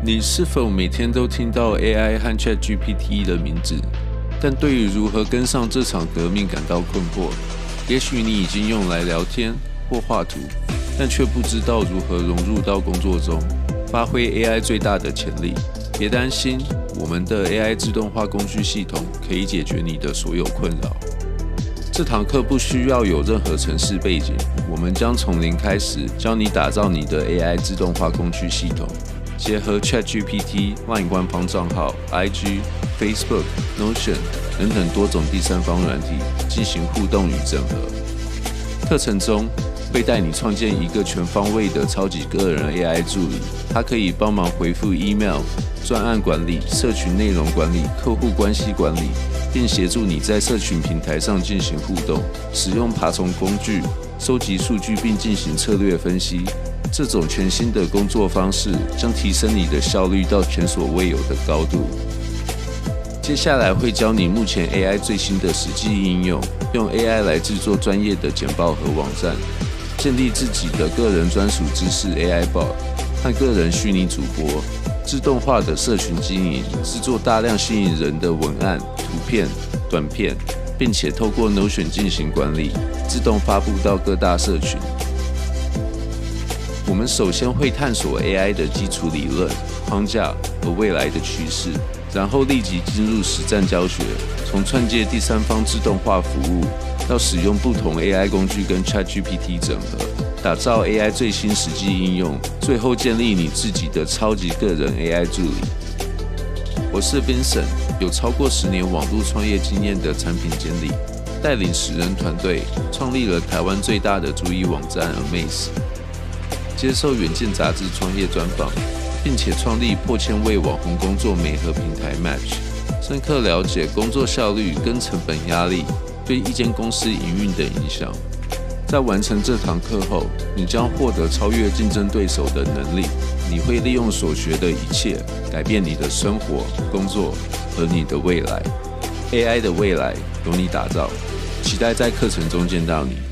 你是否每天都听到 AI 和 ChatGPT 的名字，但对于如何跟上这场革命感到困惑？也许你已经用来聊天或画图，但却不知道如何融入到工作中，发挥 AI 最大的潜力。别担心，我们的 AI 自动化工具系统可以解决你的所有困扰。这堂课不需要有任何程式背景，我们将从零开始教你打造你的 AI 自动化工具系统，结合 ChatGPT、LINE 官方账号、IG、Facebook、Notion 等等多种第三方软体进行互动与整合。课程中会带你创建一个全方位的超级个人 AI 助理，它可以帮忙回复 email、专案管理、社群内容管理、客户关系管理，并协助你在社群平台上进行互动，使用爬虫工具收集数据并进行策略分析。这种全新的工作方式将提升你的效率到前所未有的高度。接下来会教你目前 AI 最新的实际应用，用 AI 来制作专业的简报和网站，建立自己的个人专属知识 AI bot 和个人虚拟主播，自动化的社群经营，制作大量吸引人的文案、图片、短片，并且透过 Notion 进行管理，自动发布到各大社群。我们首先会探索 AI 的基础理论、框架和未来的趋势，然后立即进入实战教学，从创建第三方自动化服务，到使用不同 AI 工具跟 ChatGPT 整合，打造 AI 最新实际应用，最后建立你自己的超级个人 AI 助理。我是 Vincent， 有超过10年网络创业经验的产品经理，带领10人团队创立了台湾最大的足艺网站 Amaze， 接受远见杂志创业专访，并且创立破千位网红工作媒合平台 Match， 深刻了解工作效率跟成本压力对一间公司营运的影响。在完成这堂课后，你将获得超越竞争对手的能力。你会利用所学的一切，改变你的生活、工作和你的未来。AI 的未来由你打造，期待在课程中见到你。